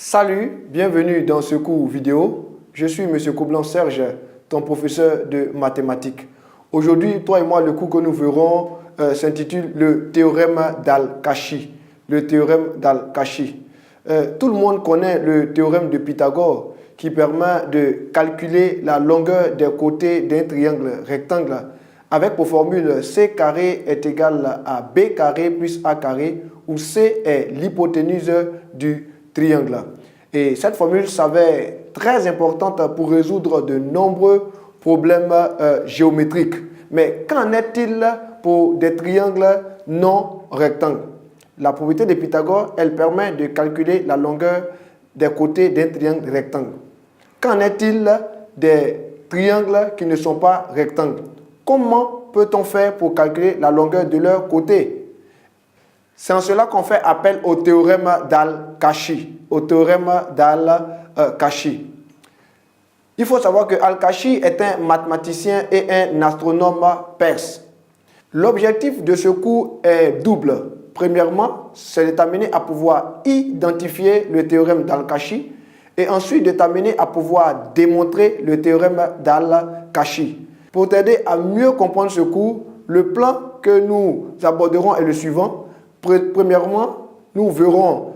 Salut, bienvenue dans ce cours vidéo. Je suis M. Coblent Serge, ton professeur de mathématiques. Aujourd'hui, toi et moi, le cours que nous verrons s'intitule le théorème d'Al-Kashi. Le théorème d'Al-Kashi. Tout le monde connaît le théorème de Pythagore qui permet de calculer la longueur des côtés d'un triangle rectangle avec pour formule C carré est égal à B carré plus A carré où C est l'hypoténuse du triangle. Et cette formule s'avère très importante pour résoudre de nombreux problèmes géométriques. Mais qu'en est-il pour des triangles non rectangles? La propriété de Pythagore, elle permet de calculer la longueur des côtés d'un triangle rectangle. Qu'en est-il des triangles qui ne sont pas rectangles? Comment peut-on faire pour calculer la longueur de leurs côtés? C'est en cela qu'on fait appel au théorème d'Al-Kashi. Au théorème d'Al-Kashi. Il faut savoir que Al-Kashi est un mathématicien et un astronome perse. L'objectif de ce cours est double. Premièrement, c'est de t'amener à pouvoir identifier le théorème d'Al-Kashi et ensuite de t'amener à pouvoir démontrer le théorème d'Al-Kashi. Pour t'aider à mieux comprendre ce cours, le plan que nous aborderons est le suivant. Premièrement, nous verrons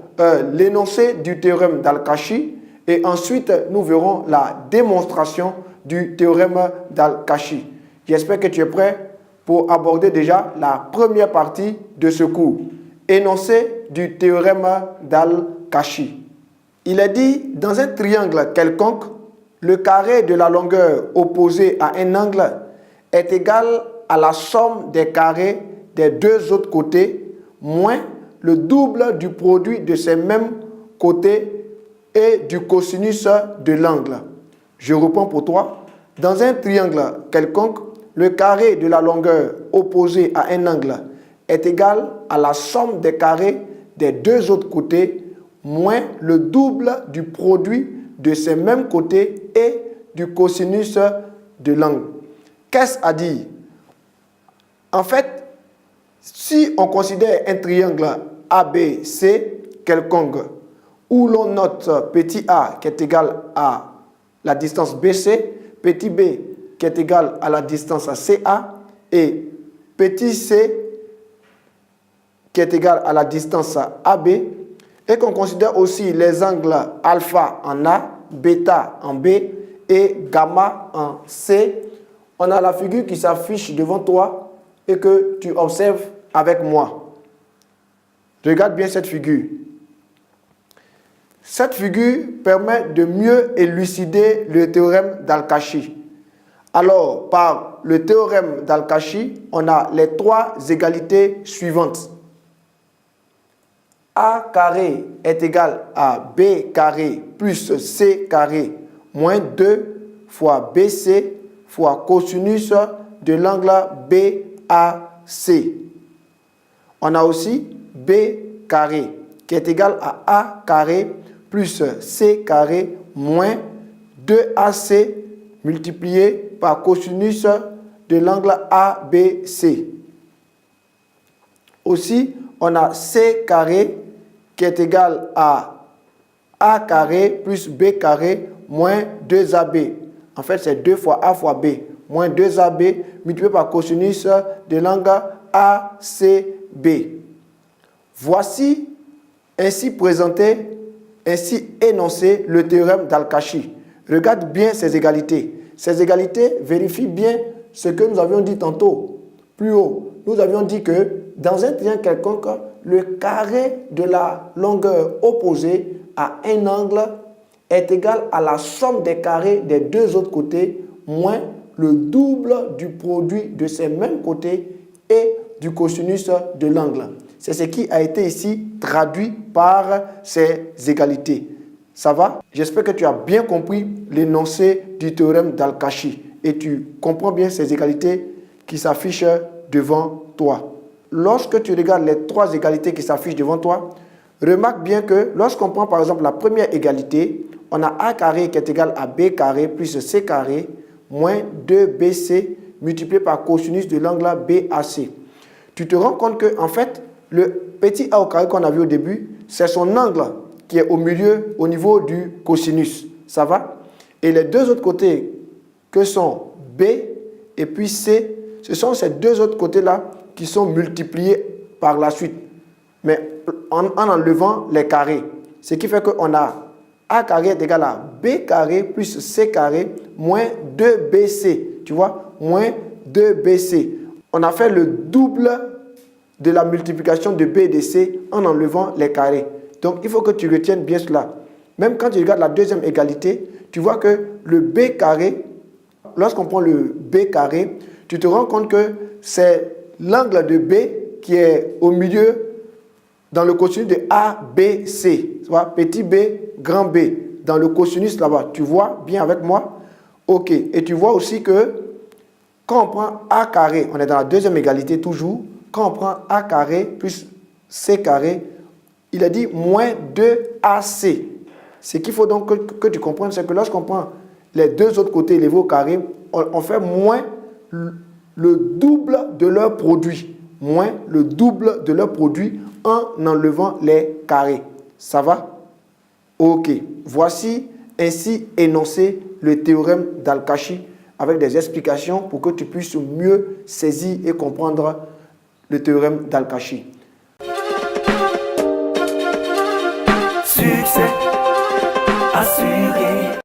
l'énoncé du théorème d'Al-Kashi et ensuite nous verrons la démonstration du théorème d'Al-Kashi. J'espère que tu es prêt pour aborder déjà la première partie de ce cours. Énoncé du théorème d'Al-Kashi. Il est dit dans un triangle quelconque, le carré de la longueur opposée à un angle est égal à la somme des carrés des deux autres côtés moins le double du produit de ces mêmes côtés et du cosinus de l'angle. Je reprends pour toi. Dans un triangle quelconque, le carré de la longueur opposée à un angle est égal à la somme des carrés des deux autres côtés moins le double du produit de ces mêmes côtés et du cosinus de l'angle. Qu'est-ce à dire? En fait, si on considère un triangle ABC quelconque, où l'on note petit a qui est égal à la distance BC, petit b qui est égal à la distance CA et petit c qui est égal à la distance AB, et qu'on considère aussi les angles alpha en A, bêta en B et gamma en C, on a la figure qui s'affiche devant toi et que tu observes avec moi. Regarde bien cette figure. Cette figure permet de mieux élucider le théorème d'Al-Kashi. Alors, par le théorème d'Al-Kashi, on a les trois égalités suivantes. A carré est égal à B carré plus C carré moins 2 fois BC fois cosinus de l'angle BAC. On a aussi B carré qui est égal à A carré plus C carré moins 2AC multiplié par cosinus de l'angle ABC. Aussi, on a C carré qui est égal à A carré plus B carré moins 2AB. En fait, c'est 2 fois A fois B moins 2AB multiplié par cosinus de l'angle ACB. Voici ainsi présenté, ainsi énoncé le théorème d'Al-Kashi. Regarde bien ces égalités. Ces égalités vérifient bien ce que nous avions dit tantôt, plus haut. Nous avions dit que dans un triangle quelconque, le carré de la longueur opposée à un angle est égal à la somme des carrés des deux autres côtés moins le double du produit de ces mêmes côtés et du cosinus de l'angle. C'est ce qui a été ici traduit par ces égalités. Ça va? J'espère que tu as bien compris l'énoncé du théorème d'Al-Kashi et tu comprends bien ces égalités qui s'affichent devant toi. Lorsque tu regardes les trois égalités qui s'affichent devant toi, remarque bien que lorsqu'on prend par exemple la première égalité, on a A carré qui est égal à B carré plus C carré moins 2BC multiplié par cosinus de l'angle BAC. Tu te rends compte que en fait, le petit A au carré qu'on a vu au début, c'est son angle qui est au milieu, au niveau du cosinus. Ça va? Et les deux autres côtés, que sont B et puis C, ce sont ces deux autres côtés-là qui sont multipliés par la suite, mais en enlevant les carrés. Ce qui fait qu'on a A carré est égal à B carré plus C carré moins 2BC. Tu vois? Moins 2BC. On a fait le double de la multiplication de B et de C en enlevant les carrés. Donc, il faut que tu retiennes bien cela. Même quand tu regardes la deuxième égalité, tu vois que le B carré, lorsqu'on prend le B carré, tu te rends compte que c'est l'angle de B qui est au milieu dans le cosinus de ABC. Tu vois, petit b, grand B. Dans le cosinus là-bas, tu vois bien avec moi? Ok. Et tu vois aussi que quand on prend A carré, on est dans la deuxième égalité toujours. Quand on prend A carré plus C carré, il a dit moins 2AC. Ce qu'il faut donc que tu comprennes, c'est que lorsqu'on prend les deux autres côtés élevés au carré, on fait moins le double de leur produit. Moins le double de leur produit en enlevant les carrés. Ça va? Ok. Voici ainsi énoncé le théorème d'Al-Kashi avec des explications pour que tu puisses mieux saisir et comprendre le théorème d'Al-Kashi. Succès assuré.